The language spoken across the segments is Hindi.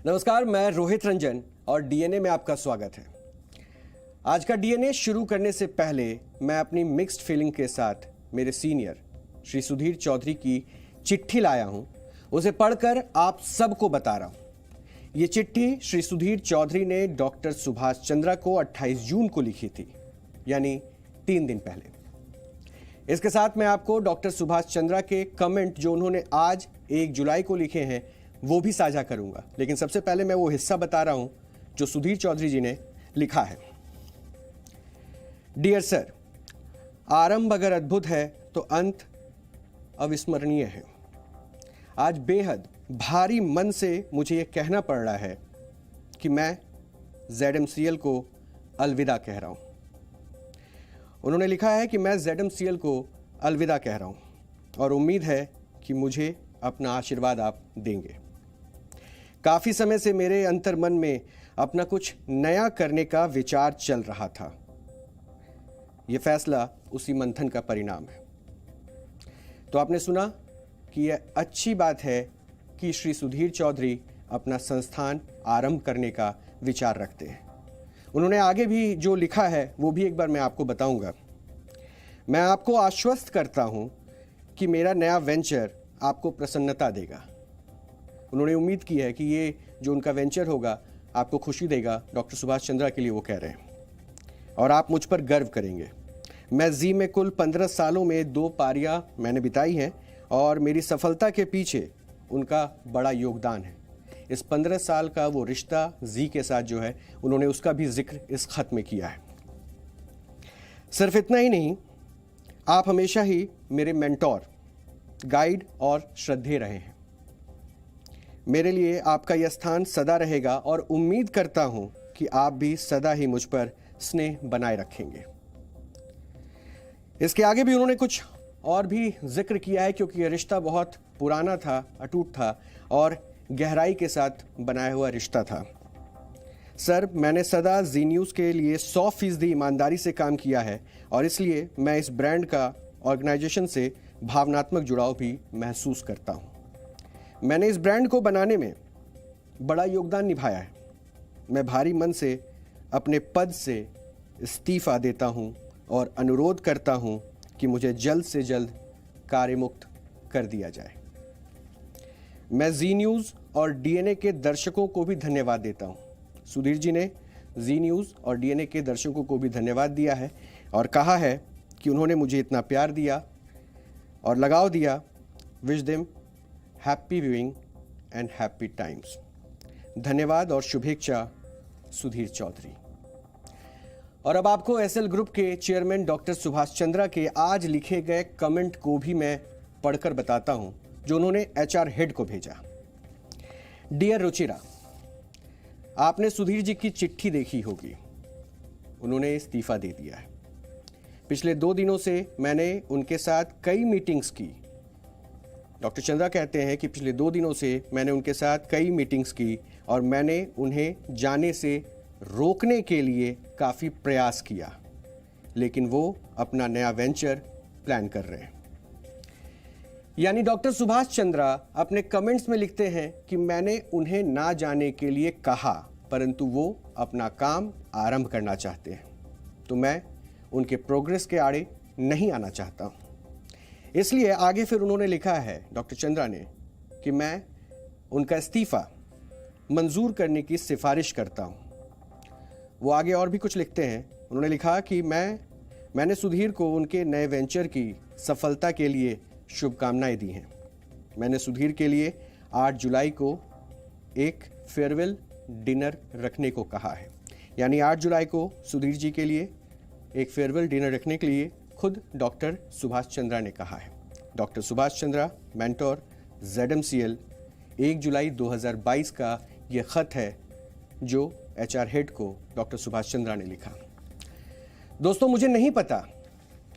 नमस्कार, मैं रोहित रंजन और डीएनए में आपका स्वागत है। आज का डीएनए शुरू करने से पहले मैं अपनी मिक्स्ड फीलिंग के साथ मेरे सीनियर श्री सुधीर चौधरी की चिट्ठी लाया हूं। उसे पढ़कर आप सबको बता रहा हूं। ये चिट्ठी श्री सुधीर चौधरी ने डॉक्टर सुभाष चंद्रा को 28 जून को लिखी थी, यानी 3 दिन पहले। इसके साथ मैं आपको डॉक्टर सुभाष चंद्रा के कमेंट जो उन्होंने आज 1 जुलाई को लिखे हैं वो भी साझा करूंगा, लेकिन सबसे पहले मैं वो हिस्सा बता रहा हूं जो सुधीर चौधरी जी ने लिखा है। डियर सर, आरंभ अगर अद्भुत है तो अंत अविस्मरणीय है। आज बेहद भारी मन से मुझे यह कहना पड़ रहा है कि मैं ZMCL को अलविदा कह रहा हूं। उन्होंने लिखा है कि मैं ZMCL को अलविदा कह रहा हूं और उम्मीद है कि मुझे अपना आशीर्वाद आप देंगे। काफी समय से मेरे अंतर मन में अपना कुछ नया करने का विचार चल रहा था। यह फैसला उसी मंथन का परिणाम है। तो आपने सुना कि यह अच्छी बात है कि श्री सुधीर चौधरी अपना संस्थान आरंभ करने का विचार रखते हैं। उन्होंने आगे भी जो लिखा है वो भी एक बार मैं आपको बताऊंगा। मैं आपको आश्वस्त करता हूं कि मेरा नया वेंचर आपको प्रसन्नता देगा। उन्होंने उम्मीद की है कि ये जो उनका वेंचर होगा आपको खुशी देगा। डॉक्टर सुभाष चंद्रा के लिए वो कह रहे हैं और आप मुझ पर गर्व करेंगे। मैं जी में कुल 15 सालों में 2 पारियां मैंने बिताई हैं और मेरी सफलता के पीछे उनका बड़ा योगदान है। इस 15 साल का वो रिश्ता जी के साथ जो है उन्होंने उसका भी जिक्र इस खत में किया है। सिर्फ इतना ही नहीं, आप हमेशा ही मेरे मेंटोर, गाइड और श्रद्धेय रहे हैं। मेरे लिए आपका यह स्थान सदा रहेगा और उम्मीद करता हूं कि आप भी सदा ही मुझ पर स्नेह बनाए रखेंगे। इसके आगे भी उन्होंने कुछ और भी जिक्र किया है, क्योंकि यह रिश्ता बहुत पुराना था, अटूट था और गहराई के साथ बनाया हुआ रिश्ता था। सर, मैंने सदा जी न्यूज़ के लिए 100% ईमानदारी से काम किया है और इसलिए मैं इस ब्रांड का ऑर्गेनाइजेशन से भावनात्मक जुड़ाव भी महसूस करता हूं। मैंने इस ब्रांड को बनाने में बड़ा योगदान निभाया है। मैं भारी मन से अपने पद से इस्तीफा देता हूं और अनुरोध करता हूं कि मुझे जल्द से जल्द कार्यमुक्त कर दिया जाए। मैं जी न्यूज़ और डीएनए के दर्शकों को भी धन्यवाद देता हूं। सुधीर जी ने जी न्यूज़ और डीएनए के दर्शकों को भी धन्यवाद दिया है और कहा है कि उन्होंने मुझे इतना प्यार दिया और लगाव दिया। Wish them happy viewing and happy times. धन्यवाद और शुभेच्छा, सुधीर चौधरी। और अब आपको एसएल ग्रुप के चेयरमैन डॉक्टर सुभाष चंद्रा के आज लिखे गए कमेंट को भी मैं पढ़कर बताता हूं, जो उन्होंने HR हेड को भेजा। डियर रुचिरा, आपने सुधीर जी की चिट्ठी देखी होगी। उन्होंने इस्तीफा दे दिया है। पिछले 2 दिनों से मैंने उनके साथ कई मीटिंग्स की। डॉक्टर चंद्रा कहते हैं कि पिछले 2 दिनों से मैंने उनके साथ कई मीटिंग्स की और मैंने उन्हें जाने से रोकने के लिए काफ़ी प्रयास किया, लेकिन वो अपना नया वेंचर प्लान कर रहे हैं। यानी डॉक्टर सुभाष चंद्रा अपने कमेंट्स में लिखते हैं कि मैंने उन्हें ना जाने के लिए कहा, परंतु वो अपना काम आरंभ करना चाहते हैं, तो मैं उनके प्रोग्रेस के आड़े नहीं आना चाहता हूं। इसलिए आगे फिर उन्होंने लिखा है डॉक्टर चंद्रा ने कि मैं उनका इस्तीफा मंजूर करने की सिफारिश करता हूं। वो आगे और भी कुछ लिखते हैं। उन्होंने लिखा कि मैंने सुधीर को उनके नए वेंचर की सफलता के लिए शुभकामनाएं दी हैं। मैंने सुधीर के लिए 8 जुलाई को एक फेयरवेल डिनर रखने को कहा है। यानी 8 जुलाई को सुधीर जी के लिए एक फेयरवेल डिनर रखने के लिए खुद डॉक्टर सुभाष चंद्रा ने कहा है। Doctor Subhash Chandra, mentor, ZMCL, 1 जुलाई 2022 का यह खत है जो HR हेड को डॉक्टर सुभाष चंद्रा ने लिखा। दोस्तों, मुझे नहीं पता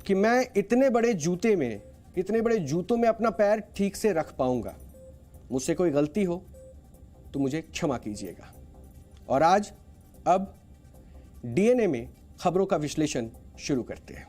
कि मैं इतने बड़े जूतों में अपना पैर ठीक से रख पाऊंगा। मुझसे कोई गलती हो तो मुझे क्षमा कीजिएगा। और अब डीएनए में खबरों का विश्लेषण शुरू करते हैं।